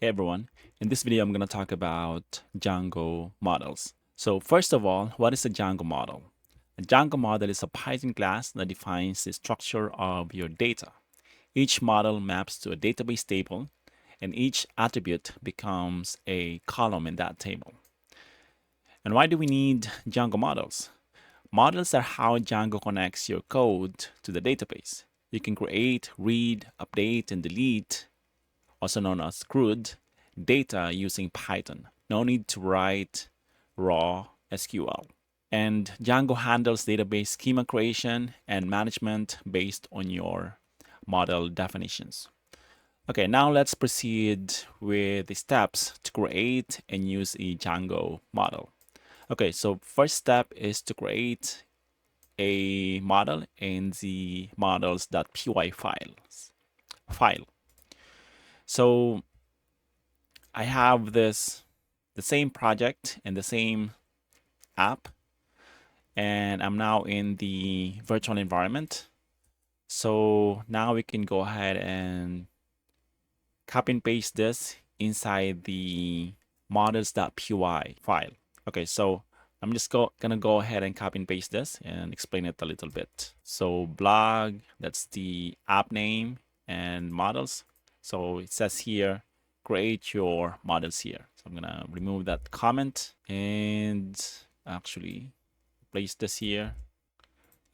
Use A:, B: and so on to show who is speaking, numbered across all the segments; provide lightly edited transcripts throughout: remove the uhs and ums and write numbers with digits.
A: Hey everyone, in this video I'm going to talk about Django models. So first of all, what is a Django model? A Django model is a Python class that defines the structure of your data. Each model maps to a database table, and each attribute becomes a column in that table. And why do we need Django models? Models are how Django connects your code to the database. You can create, read, update, and delete, also known as CRUD, data using Python. No need to write raw SQL. And Django handles database schema creation and management based on your model definitions. Okay, now let's proceed with the steps to create and use a Django model. Okay, so first step is to create a model in the models.py file. So I have the same project and the same app, and I'm now in the virtual environment. So now we can go ahead and copy and paste this inside the models.py file. Okay, so I'm just gonna go ahead and copy and paste this and explain it a little bit. So blog, that's the app name, and models. So it says here, create your models here. So I'm gonna remove that comment and actually place this here.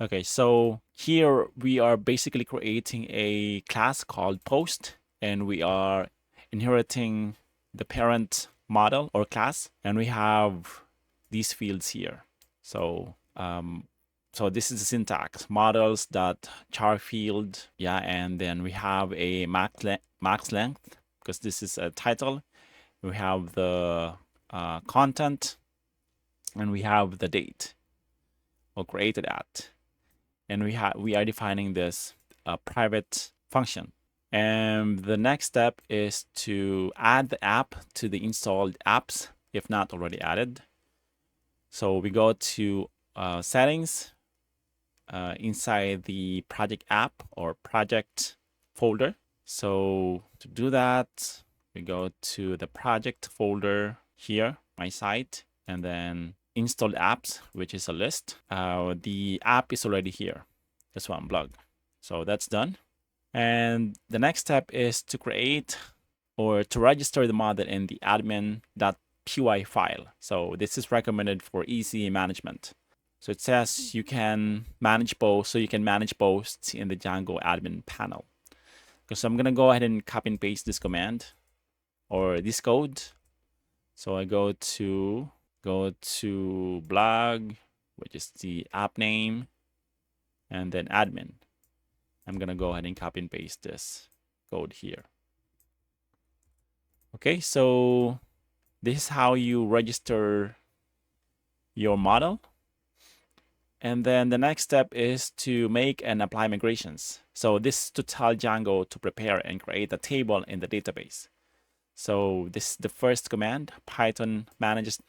A: Okay, so here we are basically creating a class called post, and we are inheriting the parent model or class, and we have these fields here. So so this is the syntax, models.CharField, yeah, and then we have a max length because this is a title. We have the content, and we have the date or created at, and we are defining this private function. And the next step is to add the app to the installed apps if not already added. So we go to settings inside the project app or project folder. So to do that, we go to the project folder here, my site, and then installed apps, which is a list. The app is already here, this one, blog. So that's done. And the next step is to create or to register the model in the admin.py file. So this is recommended for easy management. So it says you can manage posts, so you can manage posts in the Django admin panel. So I'm gonna go ahead and copy and paste this command or this code. So I go to blog, which is the app name, and then admin. I'm gonna go ahead and copy and paste this code here. Okay, so this is how you register your model. And then the next step is to make and apply migrations. So this is to tell Django to prepare and create a table in the database. So this is the first command, Python manages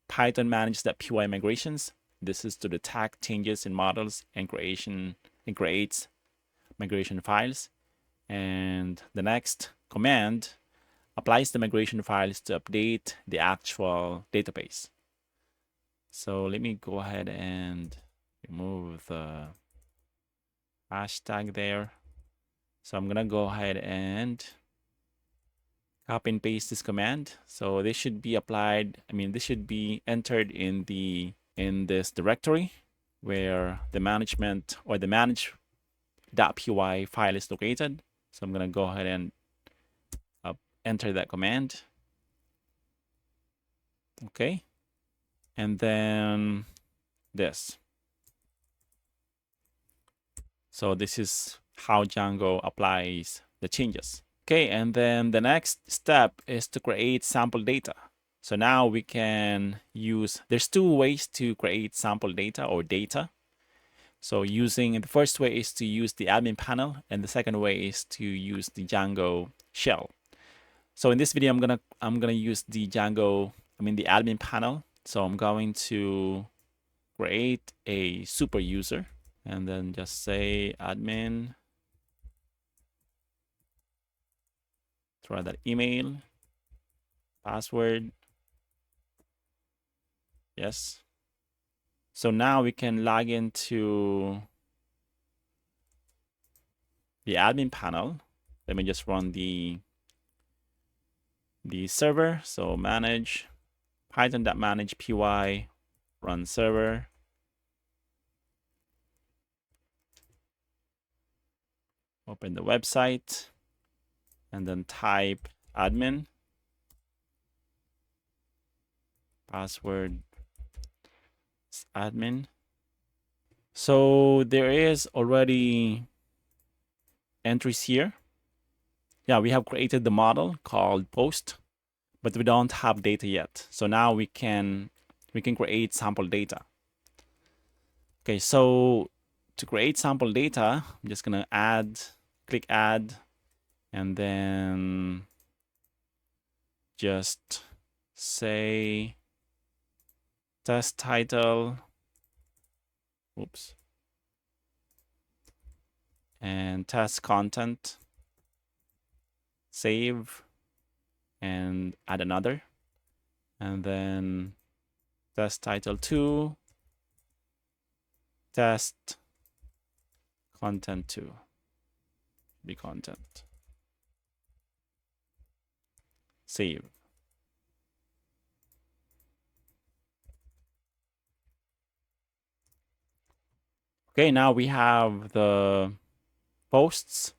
A: the PY migrations. This is to detect changes in models and creates migration files. And the next command applies the migration files to update the actual database. So let me go ahead and remove the hashtag there. So I'm gonna go ahead and copy and paste this command. So this should be applied, this should be entered in this directory where the management or the manage.py file is located. So I'm gonna go ahead and enter that command. Okay. And then this. So this is how Django applies the changes. Okay, and then the next step is to create sample data. So now we can use, there's two ways to create sample data or data. So the first way is to use the admin panel, and the second way is to use the Django shell. So in this video, I'm gonna use the the admin panel. So I'm going to create a super user and then just say admin, try that email, password. Yes. So now we can log into the admin panel. Let me just run the server. So manage python.manage py run server. Open the website and then type admin, password admin. So there is already entries here. Yeah, we have created the model called post, but we don't have data yet. So now we can create sample data. Okay, so to create sample data, I'm just gonna click add, and then just say test title, oops, and test content, save, and add another, and then test title 2, test content 2, be content, save. Okay, now we have the posts.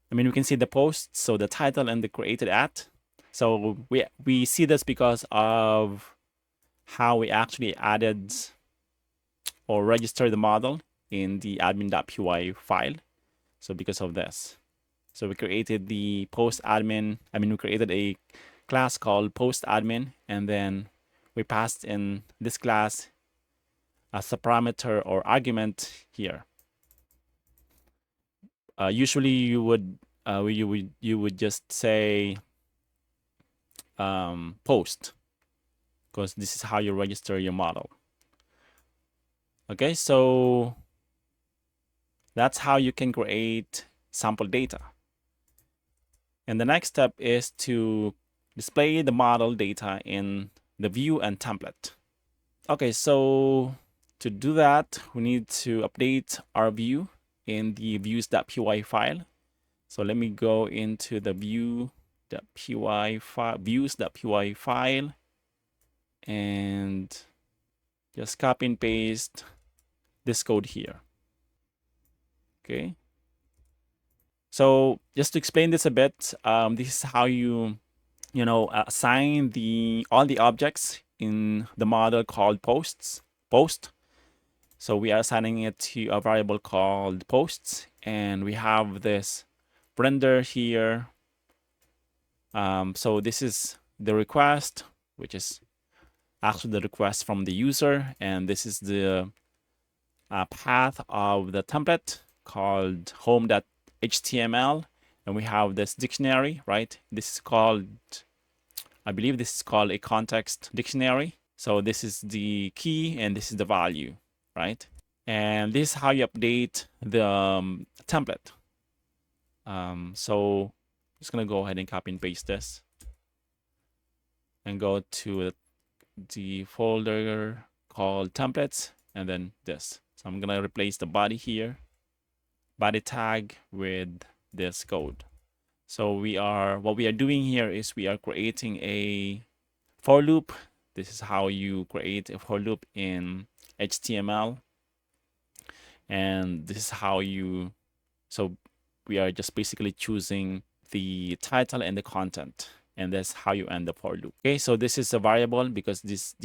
A: I mean, we can see the posts, so the title and the created at. So we see this because of how we actually added or registered the model in the admin.py file. So because of this. So we created the post admin. I mean, we created a class called post admin, and then we passed in this class as a parameter or argument here. Usually you would just say post, because this is how you register your model. Okay, so that's how you can create sample data. And the next step is to display the model data in the view and template. Okay, so to do that, we need to update our view in the views.py file. So let me go into the view.py file, views.py file, and just copy and paste this code here. Okay. So just to explain this a bit, this is how you assign all the objects in the model called post. So we are assigning it to a variable called posts, and we have this render here. So this is the request, which is actually the request from the user, and this is the path of the template called home.html, and we have this dictionary, right? This is called, I believe this is called a context dictionary. So this is the key and this is the value, right? And this is how you update the template. So I'm just gonna go ahead and copy and paste this and go to the folder called templates, and then this. So I'm gonna replace the body here, body tag, with this code. So what we are doing here is we are creating a for loop. This is how you create a for loop in HTML. And this is how so we are just basically choosing the title and the content, and that's how you end the for loop. Okay, so this is a variable because this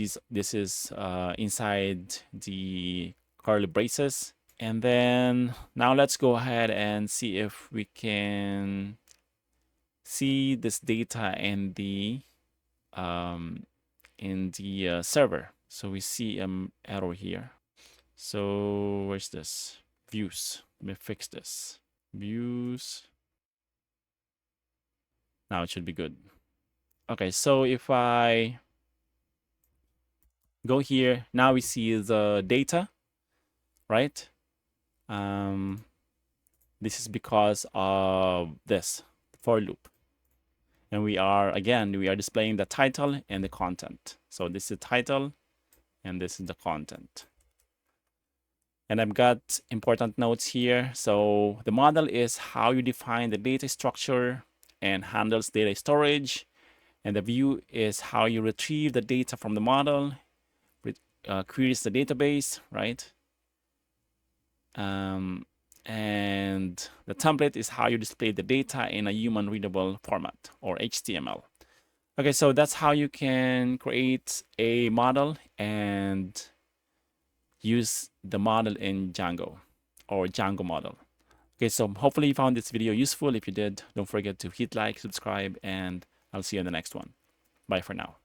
A: is inside the curly braces. And then now let's go ahead and see if we can see this data in the server. So we see error here. So where's this? Views. Let me fix this. Views. Now it should be good. Okay, so if I go here, now we see the data, right? This is because of this for loop. And we are displaying the title and the content. So this is the title and this is the content. And I've got important notes here. So the model is how you define the data structure and handles data storage. And the view is how you retrieve the data from the model, queries the database, right? And the template is how you display the data in a human readable format, or HTML. Okay, so that's how you can create a model and use the model in Django, or Django model. Okay, so hopefully you found this video useful. If you did, don't forget to hit like, subscribe, and I'll see you in the next one. Bye for now.